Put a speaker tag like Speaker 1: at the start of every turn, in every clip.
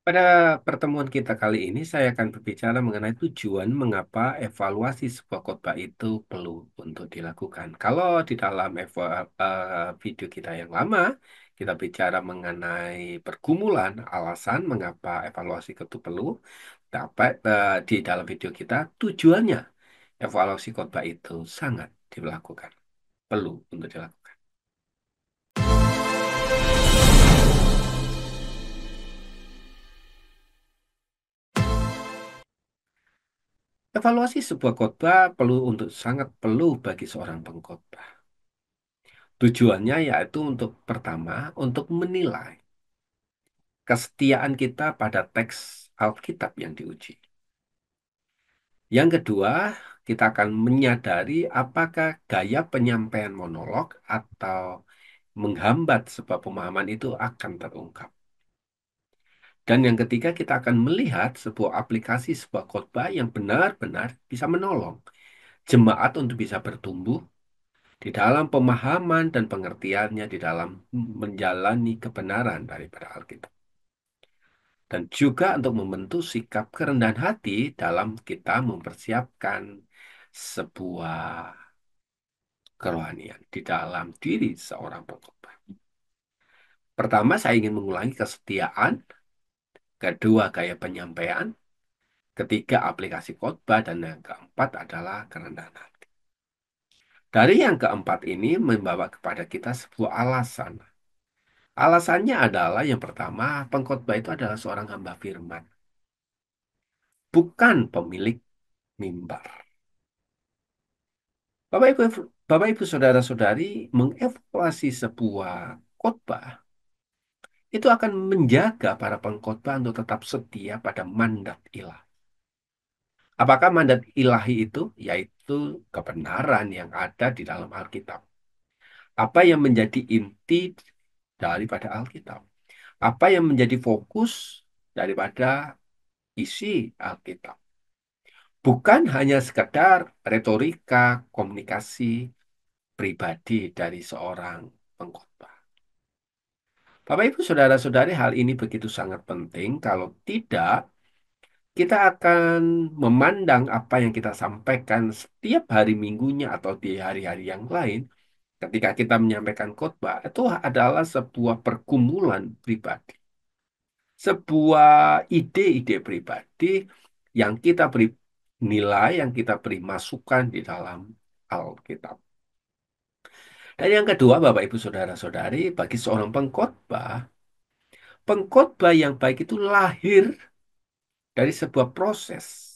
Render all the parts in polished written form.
Speaker 1: Pada pertemuan kita kali ini, saya akan berbicara mengenai tujuan mengapa evaluasi sebuah khotbah itu perlu untuk dilakukan. Kalau di dalam video kita yang lama, kita bicara mengenai pergumulan alasan mengapa evaluasi itu perlu. Dapat di dalam video kita tujuannya evaluasi khotbah itu sangat dilakukan, perlu untuk dilakukan. Evaluasi sebuah khotbah perlu untuk sangat perlu bagi seorang pengkhotbah. Tujuannya yaitu untuk pertama, untuk menilai kesetiaan kita pada teks Alkitab yang diuji. Yang kedua, kita akan menyadari apakah gaya penyampaian monolog atau menghambat sebuah pemahaman itu akan terungkap. Dan yang ketiga, kita akan melihat sebuah aplikasi sebuah khotbah yang benar-benar bisa menolong jemaat untuk bisa bertumbuh di dalam pemahaman dan pengertiannya di dalam menjalani kebenaran daripada Alkitab. Dan juga untuk membentuk sikap kerendahan hati dalam kita mempersiapkan sebuah kerohanian di dalam diri seorang pengkhotbah. Pertama, saya ingin mengulangi kesetiaan, kedua, gaya penyampaian, ketiga, aplikasi khotbah, dan yang keempat adalah kerendahan hati. Dari yang keempat ini membawa kepada kita sebuah alasan. Alasannya adalah yang pertama, pengkhotbah itu adalah seorang hamba firman, bukan pemilik mimbar. Bapak Ibu, Bapak Ibu saudara-saudari mengevaluasi sebuah khotbah itu akan menjaga para pengkhotbah untuk tetap setia pada mandat ilahi. Apakah mandat ilahi itu? Yaitu kebenaran yang ada di dalam Alkitab. Apa yang menjadi inti daripada Alkitab? Apa yang menjadi fokus daripada isi Alkitab? Bukan hanya sekedar retorika komunikasi pribadi dari seorang pengkhotbah. Bapak Ibu saudara-saudari, hal ini begitu sangat penting. Kalau tidak, kita akan memandang apa yang kita sampaikan setiap hari minggunya atau di hari-hari yang lain. Ketika kita menyampaikan khotbah, itu adalah sebuah pergumulan pribadi. Sebuah ide-ide pribadi yang kita beri nilai, yang kita beri masukan di dalam Alkitab. Dan yang kedua, Bapak Ibu Saudara-saudari, bagi seorang pengkhotbah, pengkhotbah yang baik itu lahir dari sebuah proses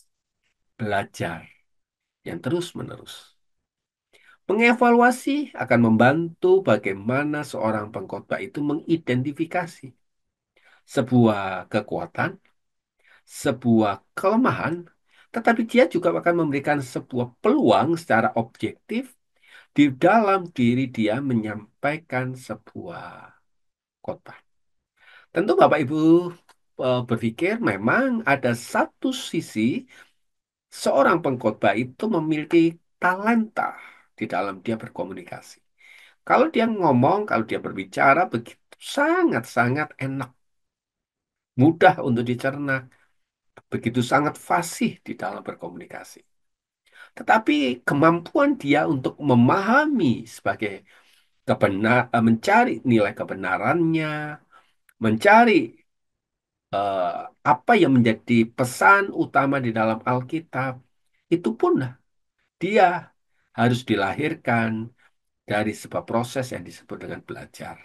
Speaker 1: belajar yang terus-menerus. Mengevaluasi akan membantu bagaimana seorang pengkhotbah itu mengidentifikasi sebuah kekuatan, sebuah kelemahan, tetapi dia juga akan memberikan sebuah peluang secara objektif di dalam diri dia menyampaikan sebuah khotbah. Tentu Bapak Ibu berpikir memang ada satu sisi seorang pengkhotbah itu memiliki talenta di dalam dia berkomunikasi. Kalau dia ngomong, kalau dia berbicara begitu sangat-sangat enak, mudah untuk dicerna, begitu sangat fasih di dalam berkomunikasi. Tetapi kemampuan dia untuk memahami sebagai mencari nilai kebenarannya, mencari eh, apa yang menjadi pesan utama di dalam Alkitab, itu pun dia harus dilahirkan dari sebuah proses yang disebut dengan belajar.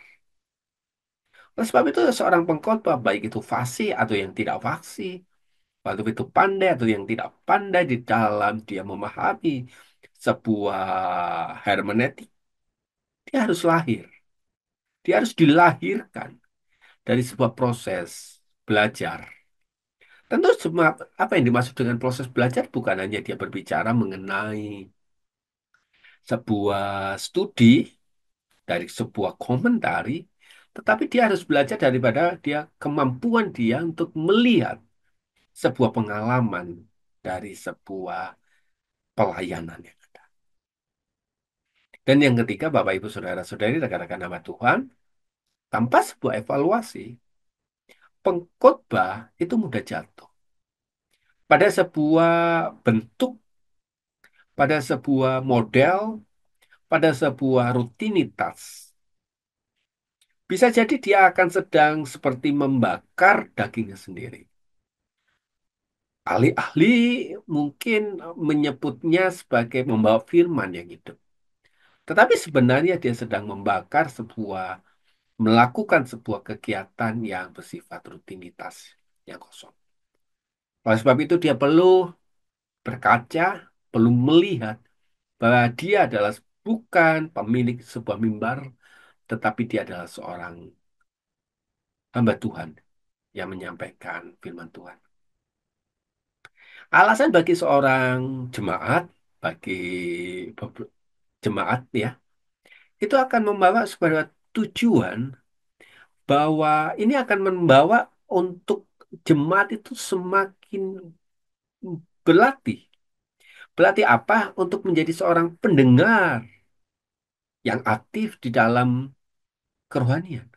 Speaker 1: Oleh sebab itu, seorang pengkhotbah, baik itu fasih atau yang tidak fasih, baik itu pandai atau yang tidak pandai di dalam dia memahami sebuah hermeneutik, dia harus lahir. Dia harus dilahirkan dari sebuah proses belajar. Tentu semua apa yang dimaksud dengan proses belajar bukan hanya dia berbicara mengenai sebuah studi dari sebuah komentari, tetapi dia harus belajar daripada kemampuan dia untuk melihat sebuah pengalaman dari sebuah pelayanan yang ada. Dan yang ketiga, Bapak Ibu Saudara-saudari rekan-rekan hamba Tuhan, tanpa sebuah evaluasi, pengkhotbah itu mudah jatuh pada sebuah bentuk, pada sebuah model, pada sebuah rutinitas. Bisa jadi dia akan sedang seperti membakar dagingnya sendiri. Ahli-ahli mungkin menyebutnya sebagai membawa firman yang hidup. Tetapi sebenarnya dia sedang membakar melakukan sebuah kegiatan yang bersifat rutinitas yang kosong. Oleh sebab itu dia perlu berkaca, perlu melihat bahwa dia adalah bukan pemilik sebuah mimbar, tetapi dia adalah seorang hamba Tuhan yang menyampaikan firman Tuhan. Alasan bagi seorang jemaat, bagi jemaat ya, itu akan membawa sebuah tujuan bahwa ini akan membawa untuk jemaat itu semakin berlatih. Berlatih apa? Untuk menjadi seorang pendengar yang aktif di dalam kerohanian.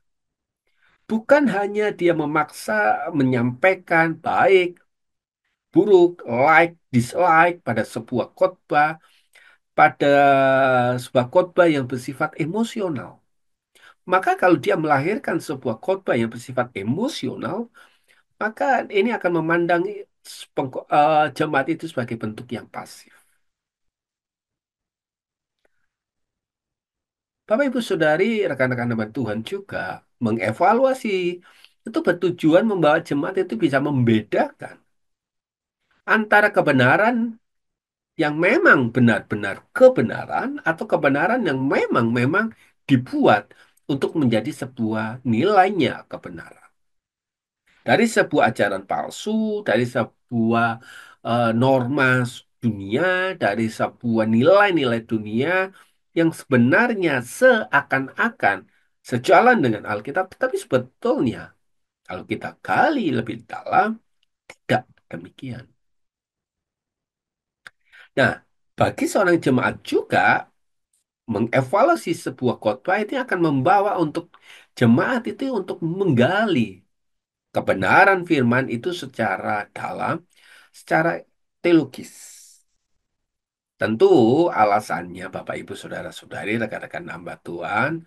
Speaker 1: Bukan hanya dia memaksa menyampaikan baik, buruk, like, dislike pada sebuah khotbah, pada sebuah khotbah yang bersifat emosional. Maka kalau dia melahirkan sebuah khotbah yang bersifat emosional, maka ini akan memandang jemaat itu sebagai bentuk yang pasif. Bapak Ibu Saudari, rekan-rekan teman Tuhan juga mengevaluasi itu bertujuan membawa jemaat itu bisa membedakan antara kebenaran yang memang benar-benar kebenaran atau kebenaran yang memang dibuat untuk menjadi sebuah nilainya kebenaran. Dari sebuah ajaran palsu, dari sebuah norma dunia, dari sebuah nilai-nilai dunia yang sebenarnya seakan-akan sejalan dengan Alkitab, tetapi sebetulnya kalau kita gali lebih dalam, tidak demikian. Nah, bagi seorang jemaat juga, mengevaluasi sebuah khotbah itu akan membawa untuk jemaat itu untuk menggali kebenaran firman itu secara dalam, secara teologis. Tentu alasannya Bapak Ibu Saudara-saudari, rekan-rekan hamba Tuhan,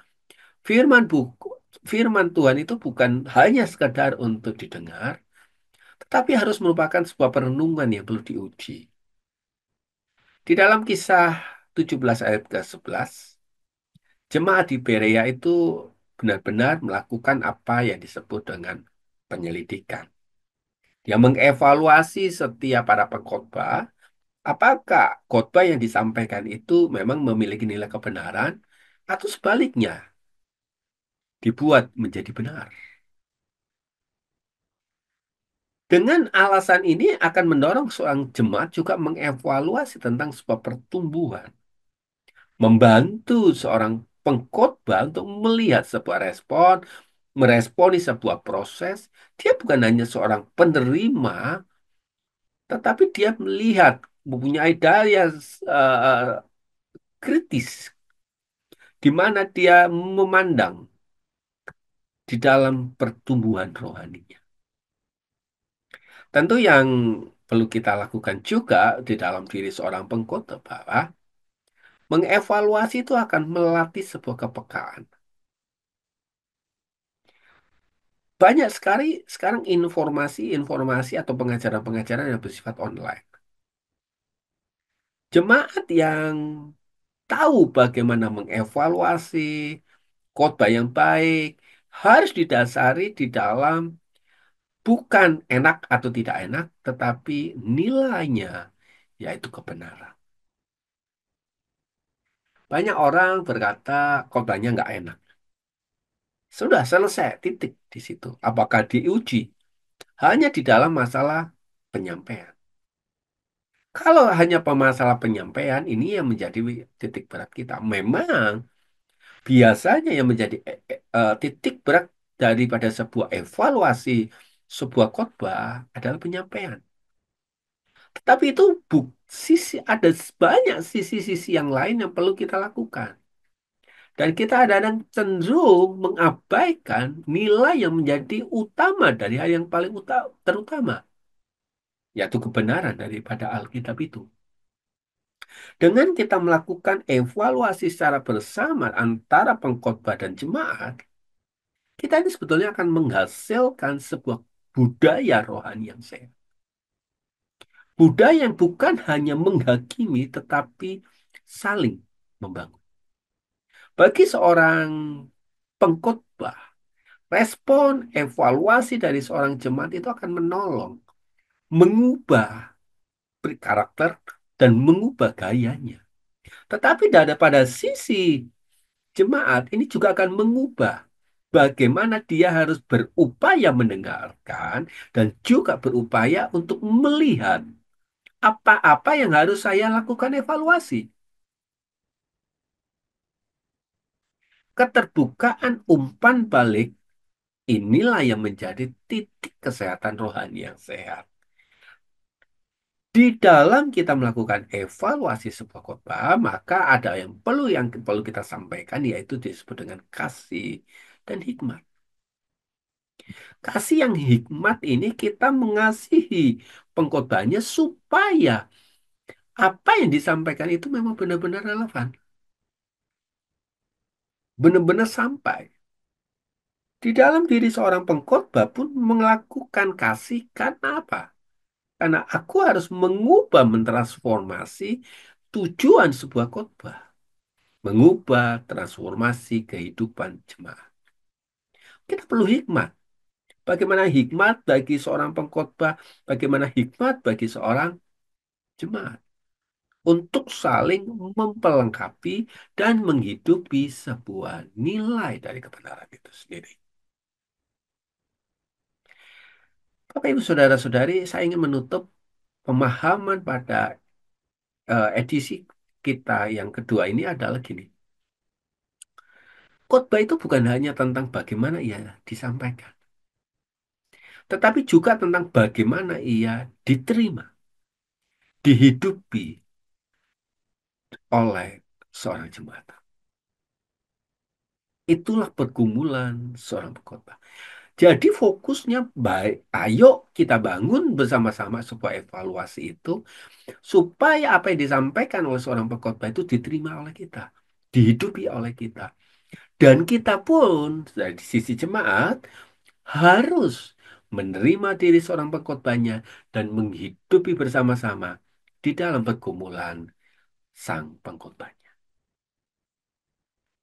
Speaker 1: firman buku firman Tuhan itu bukan hanya sekedar untuk didengar, tetapi harus merupakan sebuah perenungan yang perlu diuji. Di dalam kisah 17 ayat ke-11, jemaat di Berea itu benar-benar melakukan apa yang disebut dengan penyelidikan. Dia mengevaluasi setiap para pengkhotbah, apakah khotbah yang disampaikan itu memang memiliki nilai kebenaran atau sebaliknya dibuat menjadi benar. Dengan alasan ini akan mendorong seorang jemaat juga mengevaluasi tentang sebuah pertumbuhan, membantu seorang pengkhotbah untuk melihat sebuah respon, meresponi sebuah proses. Dia bukan hanya seorang penerima, tetapi dia melihat, mempunyai daya kritis, di mana dia memandang di dalam pertumbuhan rohaninya. Tentu yang perlu kita lakukan juga di dalam diri seorang pengkhotbah bahwa mengevaluasi itu akan melatih sebuah kepekaan. Banyak sekali sekarang informasi-informasi atau pengajaran-pengajaran yang bersifat online. Jemaat yang tahu bagaimana mengevaluasi khotbah yang baik harus didasari di dalam bukan enak atau tidak enak, tetapi nilainya, yaitu kebenaran. Banyak orang berkata khotbahnya nggak enak. Sudah selesai, titik di situ. Apakah diuji? Hanya di dalam masalah penyampaian. Kalau hanya pemasalah penyampaian, ini yang menjadi titik berat kita. Memang biasanya yang menjadi titik berat daripada sebuah evaluasi sebuah khotbah adalah penyampaian. Tetapi itu ada banyak sisi-sisi yang lain yang perlu kita lakukan. Dan kita kadang cenderung mengabaikan nilai yang menjadi utama dari hal yang paling terutama, yaitu kebenaran daripada Alkitab itu. Dengan kita melakukan evaluasi secara bersama antara pengkhotbah dan jemaat, kita ini sebetulnya akan menghasilkan sebuah budaya rohani yang sehat. Budaya yang bukan hanya menghakimi, tetapi saling membangun. Bagi seorang pengkhotbah, respon evaluasi dari seorang jemaat itu akan menolong, mengubah karakter, dan mengubah gayanya. Tetapi pada sisi jemaat ini juga akan mengubah bagaimana dia harus berupaya mendengarkan dan juga berupaya untuk melihat apa-apa yang harus saya lakukan evaluasi. Keterbukaan umpan balik inilah yang menjadi titik kesehatan rohani yang sehat. Di dalam kita melakukan evaluasi sebuah khotbah, maka ada yang perlu kita sampaikan, yaitu disebut dengan kasih dan hikmat. Kasih yang hikmat ini kita mengasihi pengkhotbahnya supaya apa yang disampaikan itu memang benar-benar relevan, benar-benar sampai. Di dalam diri seorang pengkhotbah pun melakukan kasih karena apa? Karena aku harus mengubah, mentransformasi tujuan sebuah khotbah, mengubah transformasi kehidupan jemaat. Kita perlu hikmat. Bagaimana hikmat bagi seorang pengkhotbah, bagaimana hikmat bagi seorang jemaat untuk saling mempelengkapi dan menghidupi sebuah nilai dari kebenaran itu sendiri. Bapak, Ibu, Saudara-saudari, saya ingin menutup pemahaman pada edisi kita yang kedua ini adalah gini. Khotbah itu bukan hanya tentang bagaimana ia disampaikan, tetapi juga tentang bagaimana ia diterima, dihidupi oleh seorang jemaat. Itulah pergumulan seorang pengkhotbah. Jadi fokusnya baik, ayo kita bangun bersama-sama sebuah evaluasi itu supaya apa yang disampaikan oleh seorang pengkhotbah itu diterima oleh kita, dihidupi oleh kita. Dan kita pun dari sisi jemaat harus menerima diri seorang pengkhotbahnya dan menghidupi bersama-sama di dalam pergumulan sang pengkhotbahnya.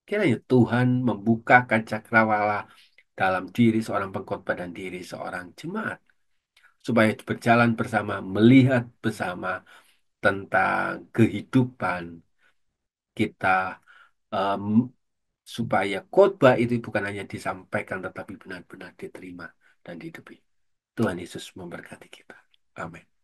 Speaker 1: Kiranya Tuhan membukakan cakrawala dalam diri seorang pengkhotbah dan diri seorang jemaat supaya berjalan bersama, melihat bersama tentang kehidupan kita, em, supaya khotbah itu bukan hanya disampaikan tetapi benar-benar diterima dan dihidupi. Tuhan Yesus memberkati kita. Amin.